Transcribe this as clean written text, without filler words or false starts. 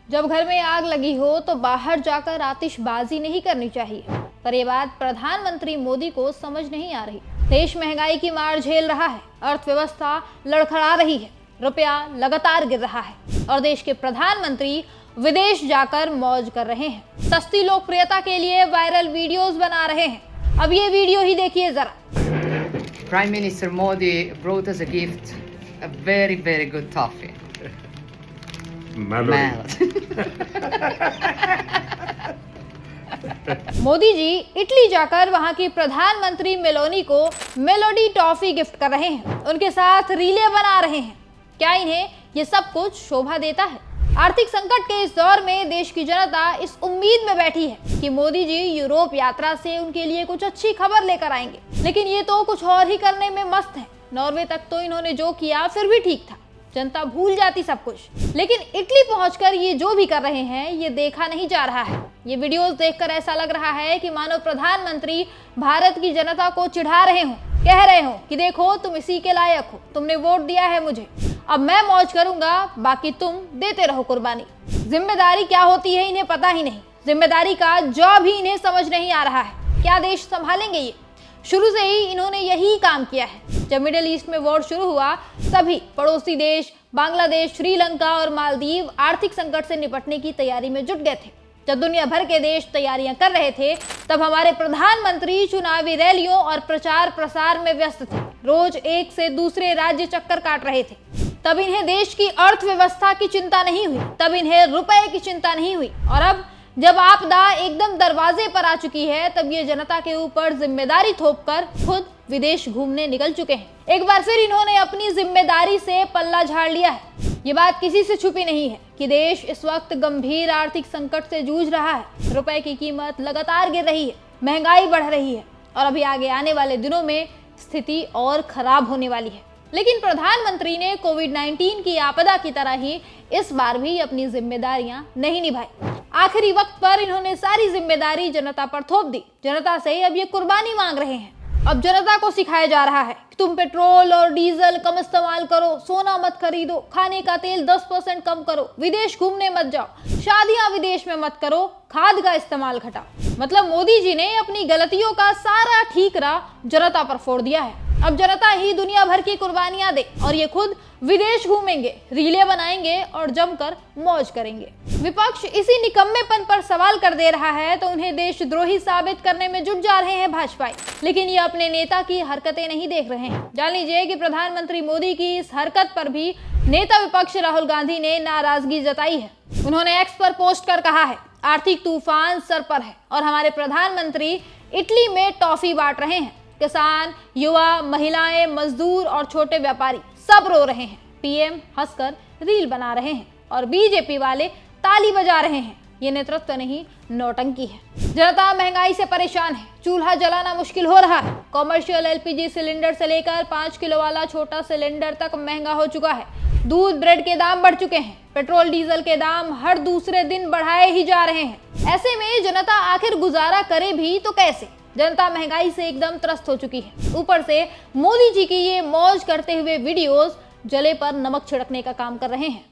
जब घर में आग लगी हो तो बाहर जाकर आतिशबाजी नहीं करनी चाहिए, पर ये बात प्रधानमंत्री मोदी को समझ नहीं आ रही। देश महंगाई की मार झेल रहा है, अर्थव्यवस्था लड़खड़ा रही है, रुपया लगातार गिर रहा है और देश के प्रधानमंत्री विदेश जाकर मौज कर रहे हैं। सस्ती लोकप्रियता के लिए वायरल वीडियोस बना रहे हैं। अब ये वीडियो ही देखिए जरा। Prime Minister Modi brought us a gift, a very good toffee. Melody. Modi ji Italy जाकर वहां की प्रधानमंत्री मेलोनी को मेलोडी टॉफी गिफ्ट कर रहे हैं, उनके साथ रीले बना रहे हैं। क्या इन्हें ये सब कुछ शोभा देता है? आर्थिक संकट के इस दौर में देश की जनता इस उम्मीद में बैठी है कि मोदी जी यूरोप यात्रा से उनके लिए कुछ अच्छी खबर लेकर आएंगे, लेकिन ये तो कुछ और ही करने में मस्त है। नॉर्वे तक तो इन्होंने जो किया फिर भी ठीक था, जनता भूल जाती सब कुछ, लेकिन इटली पहुंचकर ये जो भी कर रहे हैं ये देखा नहीं जा रहा है। ये वीडियोस देखकर ऐसा लग रहा है कि मानो प्रधानमंत्री भारत की जनता को चिढ़ा रहे हो, कह रहे हो कि देखो तुम इसी के लायक हो, तुमने वोट दिया है मुझे, अब मैं मौज करूंगा, बाकी तुम देते रहो कुर्बानी। जिम्मेदारी क्या होती है इन्हें पता ही नहीं, जिम्मेदारी का जॉब ही इन्हें समझ नहीं आ रहा है। क्या देश संभालेंगे ये? शुरू से ही इन्होंने यही काम किया है। जब मिडिल ईस्ट में वॉर शुरू हुआ तभी पड़ोसी देश बांग्लादेश, श्रीलंका और मालदीव आर्थिक संकट से निपटने की तैयारी में जुट गए थे। जब दुनिया भर के देश तैयारियां कर रहे थे तब हमारे प्रधानमंत्री चुनावी रैलियों और प्रचार प्रसार में व्यस्त थे, रोज एक से दूसरे राज्य चक्कर काट रहे थे। तब इन्हें देश की अर्थव्यवस्था की चिंता नहीं हुई, तब इन्हें रुपए की चिंता नहीं हुई, और अब जब आपदा एकदम दरवाजे पर आ चुकी है तब ये जनता के ऊपर जिम्मेदारी थोपकर खुद विदेश घूमने निकल चुके हैं। एक बार फिर इन्होंने अपनी जिम्मेदारी से पल्ला झाड़ लिया है। ये बात किसी से छुपी नहीं है कि देश इस वक्त गंभीर आर्थिक संकट से जूझ रहा है। रुपए की कीमत लगातार गिर रही है, महंगाई बढ़ रही है और अभी आगे आने वाले दिनों में स्थिति और खराब होने वाली है। लेकिन प्रधानमंत्री ने कोविड-19 की आपदा की तरह ही इस बार भी अपनी जिम्मेदारियां नहीं निभाई। आखिरी वक्त पर इन्होंने सारी जिम्मेदारी जनता पर थोप दी। जनता से अब ये कुर्बानी मांग रहे हैं। अब जनता को सिखाया जा रहा है कि तुम पेट्रोल और डीजल कम इस्तेमाल करो, सोना मत खरीदो, खाने का तेल 10% कम करो, विदेश घूमने मत जाओ, शादियां विदेश में मत करो, खाद का इस्तेमाल घटाओ। मतलब मोदी जी ने अपनी गलतियों का सारा ठीकरा जनता पर फोड़ दिया है। अब जनता ही दुनिया भर की कुर्बानियां दे और ये खुद विदेश घूमेंगे, रीले बनाएंगे और जमकर मौज करेंगे। विपक्ष इसी निकम्मेपन पर सवाल कर दे रहा है तो उन्हें देशद्रोही साबित करने में जुट जा रहे हैं भाजपाई, लेकिन ये अपने नेता की हरकतें नहीं देख रहे हैं। जान लीजिए कि प्रधानमंत्री मोदी की इस हरकत पर भी नेता विपक्ष राहुल गांधी ने नाराजगी जताई है। उन्होंने एक्स पर पोस्ट कर कहा है, आर्थिक तूफान सर पर है और हमारे प्रधानमंत्री इटली में टॉफी बांट रहे हैं। किसान, युवा, महिलाएं, मजदूर और छोटे व्यापारी सब रो रहे हैं। पीएम हंसकर रील बना रहे हैं और बीजेपी वाले ताली बजा रहे हैं। ये नेतृत्व नहीं, नौटंकी है। जनता महंगाई से परेशान है, चूल्हा जलाना मुश्किल हो रहा है। कॉमर्शियल एलपीजी सिलेंडर से लेकर 5 किलो वाला छोटा सिलेंडर तक महंगा हो चुका है। दूध, ब्रेड के दाम बढ़ चुके हैं। पेट्रोल डीजल के दाम हर दूसरे दिन बढ़ाए ही जा रहे हैं। ऐसे में जनता आखिर गुजारा करे भी तो कैसे? जनता महंगाई से एकदम त्रस्त हो चुकी है। ऊपर से मोदी जी की ये मौज करते हुए वीडियोस जले पर नमक छिड़कने का काम कर रहे हैं।